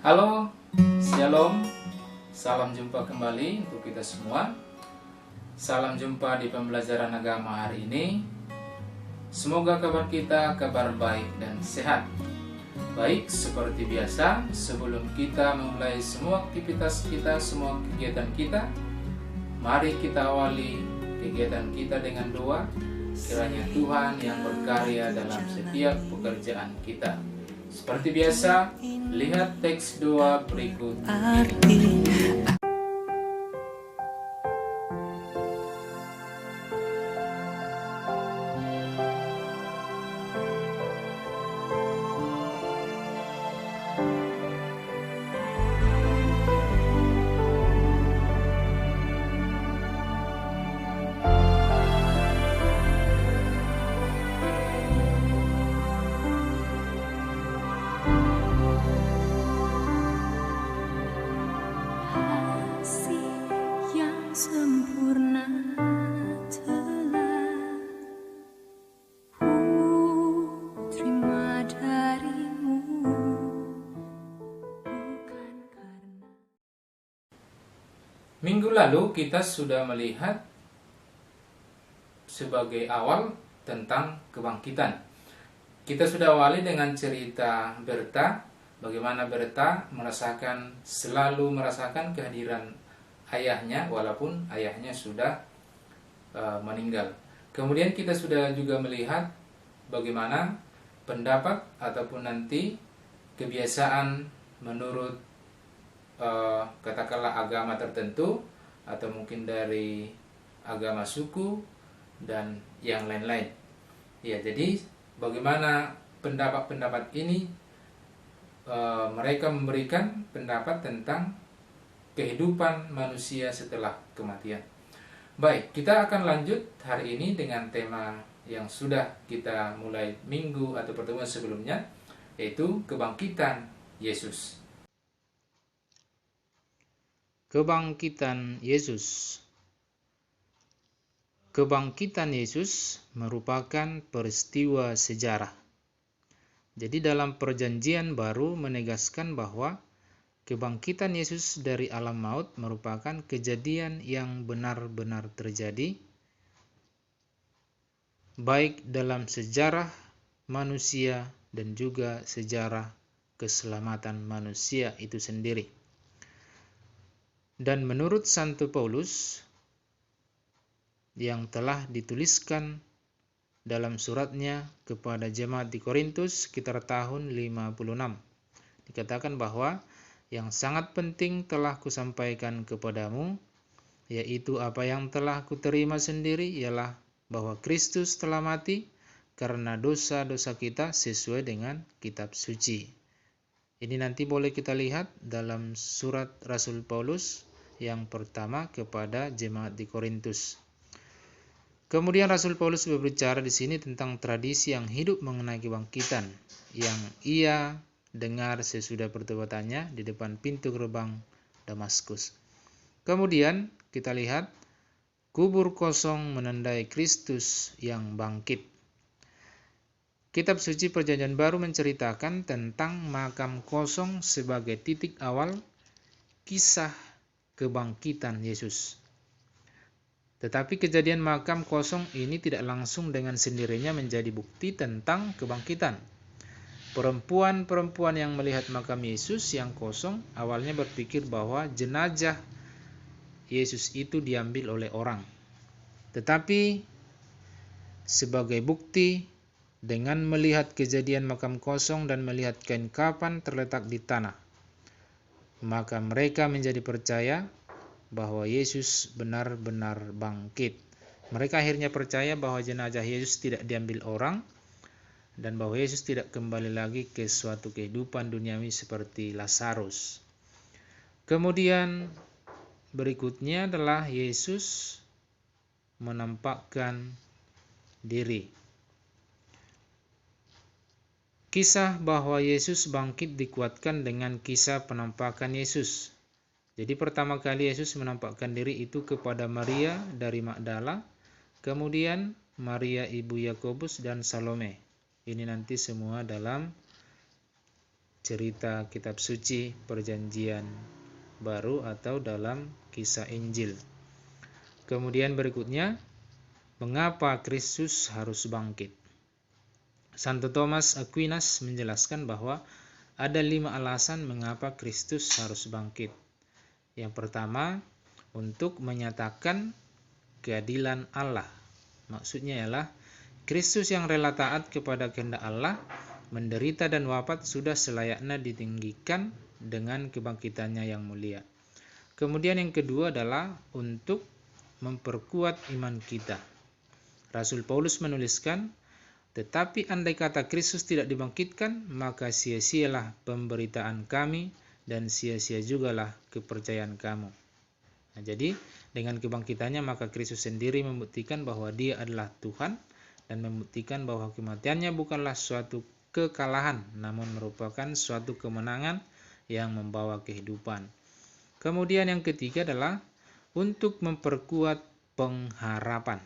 Halo, Shalom, salam jumpa kembali untuk kita semua. Salam jumpa di pembelajaran agama hari ini. Semoga kabar kita kabar baik dan sehat. Baik, seperti biasa, sebelum kita memulai semua aktivitas kita, semua kegiatan kita, mari kita awali kegiatan kita dengan doa. Kiranya Tuhan yang berkarya dalam setiap pekerjaan kita. Seperti biasa, lihat teks doa berikut ini. Sempurna telah ku terima darimu, bukan karena. Minggu lalu kita sudah melihat sebagai awal tentang kebangkitan. Kita sudah awali dengan cerita Berta, bagaimana Berta selalu merasakan kehadiran ayahnya walaupun ayahnya sudah meninggal. Kemudian kita sudah juga melihat bagaimana pendapat ataupun nanti kebiasaan menurut katakanlah agama tertentu atau mungkin dari agama suku dan yang lain-lain. Ya, jadi bagaimana pendapat-pendapat ini mereka memberikan pendapat tentang kehidupan manusia setelah kematian. Baik, kita akan lanjut hari ini dengan tema yang sudah kita mulai minggu atau pertemuan sebelumnya, yaitu kebangkitan Yesus. Kebangkitan Yesus. Kebangkitan Yesus merupakan peristiwa sejarah. Jadi dalam Perjanjian Baru menegaskan bahwa kebangkitan Yesus dari alam maut merupakan kejadian yang benar-benar terjadi, baik dalam sejarah manusia dan juga sejarah keselamatan manusia itu sendiri. Dan menurut Santo Paulus yang telah dituliskan dalam suratnya kepada jemaat di Korintus sekitar tahun 56, dikatakan bahwa yang sangat penting telah kusampaikan kepadamu, yaitu apa yang telah kuterima sendiri, ialah bahwa Kristus telah mati karena dosa-dosa kita sesuai dengan kitab suci. Ini nanti boleh kita lihat dalam surat Rasul Paulus yang pertama kepada jemaat di Korintus. Kemudian Rasul Paulus berbicara di sini tentang tradisi yang hidup mengenai kebangkitan yang ia dengar sesudah pertobatannya di depan pintu gerbang Damaskus. Kemudian kita lihat kubur kosong menandai Kristus yang bangkit. Kitab suci Perjanjian Baru menceritakan tentang makam kosong sebagai titik awal kisah kebangkitan Yesus. Tetapi kejadian makam kosong ini tidak langsung dengan sendirinya menjadi bukti tentang kebangkitan. Perempuan-perempuan yang melihat makam Yesus yang kosong awalnya berpikir bahwa jenazah Yesus itu diambil oleh orang. Tetapi sebagai bukti dengan melihat kejadian makam kosong dan melihat kain kafan terletak di tanah, maka mereka menjadi percaya bahwa Yesus benar-benar bangkit. Mereka akhirnya percaya bahwa jenazah Yesus tidak diambil orang dan bahwa Yesus tidak kembali lagi ke suatu kehidupan duniawi seperti Lazarus. Kemudian berikutnya adalah Yesus menampakkan diri. Kisah bahwa Yesus bangkit dikuatkan dengan kisah penampakan Yesus. Jadi pertama kali Yesus menampakkan diri itu kepada Maria dari Magdala, kemudian Maria ibu Yakobus dan Salome. Ini nanti semua dalam cerita kitab suci Perjanjian Baru atau dalam kisah Injil. Kemudian berikutnya, mengapa Kristus harus bangkit? Santo Thomas Aquinas menjelaskan bahwa ada 5 alasan mengapa Kristus harus bangkit. Yang pertama, untuk menyatakan keadilan Allah. Maksudnya ialah Kristus yang rela taat kepada kehendak Allah, menderita dan wafat sudah selayaknya ditinggikan dengan kebangkitannya yang mulia. Kemudian yang kedua adalah untuk memperkuat iman kita. Rasul Paulus menuliskan, tetapi andai kata Kristus tidak dibangkitkan, maka sia-sialah pemberitaan kami dan sia-sia jugalah kepercayaan kamu. Nah, jadi dengan kebangkitannya maka Kristus sendiri membuktikan bahwa Dia adalah Tuhan dan membuktikan bahwa kematiannya bukanlah suatu kekalahan, namun merupakan suatu kemenangan yang membawa kehidupan. Kemudian yang ketiga adalah untuk memperkuat pengharapan.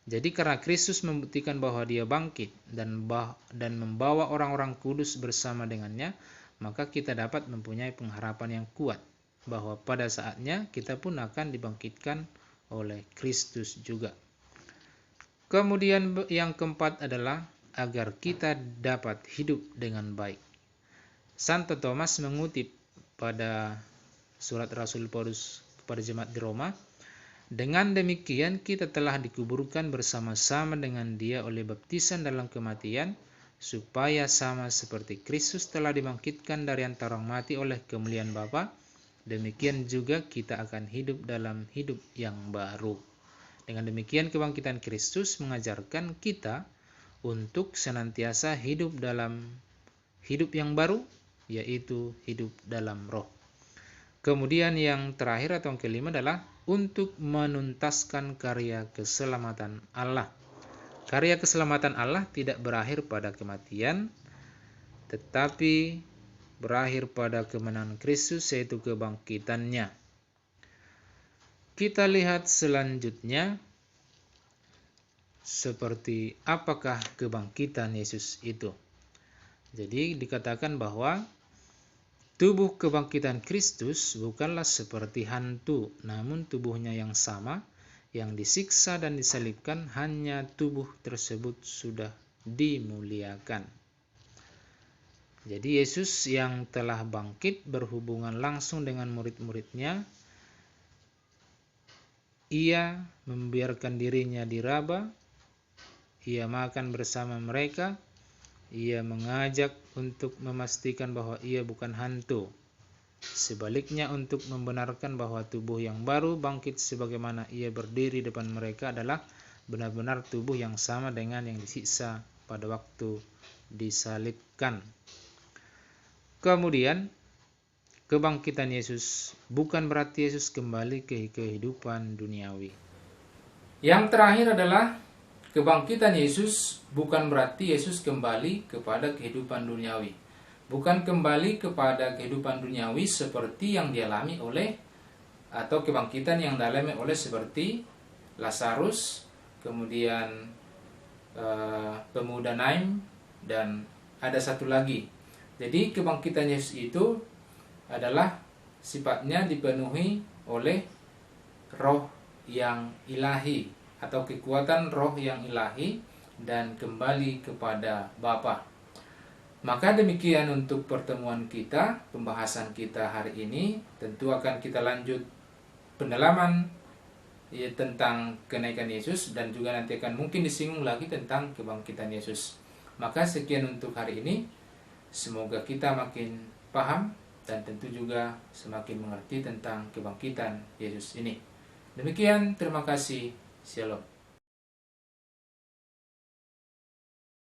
Jadi karena Kristus membuktikan bahwa Dia bangkit dan membawa orang-orang kudus bersama dengannya, maka kita dapat mempunyai pengharapan yang kuat bahwa pada saatnya kita pun akan dibangkitkan oleh Kristus juga. Kemudian yang keempat adalah agar kita dapat hidup dengan baik. Santo Thomas mengutip pada surat Rasul Paulus kepada jemaat di Roma, dengan demikian kita telah dikuburkan bersama-sama dengan Dia oleh baptisan dalam kematian, supaya sama seperti Kristus telah dibangkitkan dari antara orang mati oleh kemuliaan Bapa, demikian juga kita akan hidup dalam hidup yang baru. Dengan demikian kebangkitan Kristus mengajarkan kita untuk senantiasa hidup dalam hidup yang baru, yaitu hidup dalam roh. Kemudian yang terakhir atau yang kelima adalah untuk menuntaskan karya keselamatan Allah. Karya keselamatan Allah tidak berakhir pada kematian, tetapi berakhir pada kemenangan Kristus, yaitu kebangkitannya. Kita lihat selanjutnya seperti apakah kebangkitan Yesus itu. Jadi dikatakan bahwa tubuh kebangkitan Kristus bukanlah seperti hantu, namun tubuhnya yang sama, yang disiksa dan disalibkan, hanya tubuh tersebut sudah dimuliakan. Jadi Yesus yang telah bangkit berhubungan langsung dengan murid-muridnya. Ia membiarkan dirinya diraba, ia makan bersama mereka, ia mengajak untuk memastikan bahwa ia bukan hantu. Sebaliknya untuk membenarkan bahwa tubuh yang baru bangkit sebagaimana ia berdiri depan mereka adalah benar-benar tubuh yang sama dengan yang disiksa pada waktu disalibkan. Kemudian kebangkitan Yesus bukan berarti Yesus kembali ke kehidupan duniawi. Yang terakhir adalah kebangkitan Yesus bukan berarti Yesus kembali kepada kehidupan duniawi. Bukan kembali kepada kehidupan duniawi seperti yang dialami oleh, atau kebangkitan yang dialami oleh seperti Lazarus, kemudian pemuda Naim, dan ada satu lagi. Jadi kebangkitan Yesus itu adalah sifatnya dipenuhi oleh roh yang ilahi, atau kekuatan roh yang ilahi, dan kembali kepada Bapa. Maka demikian untuk pertemuan kita, pembahasan kita hari ini. Tentu akan kita lanjut pendalaman tentang kenaikan Yesus, dan juga nanti akan mungkin disinggung lagi tentang kebangkitan Yesus. Maka sekian untuk hari ini. Semoga kita makin paham dan tentu juga semakin mengerti tentang kebangkitan Yesus ini. Demikian, terima kasih. Shalom.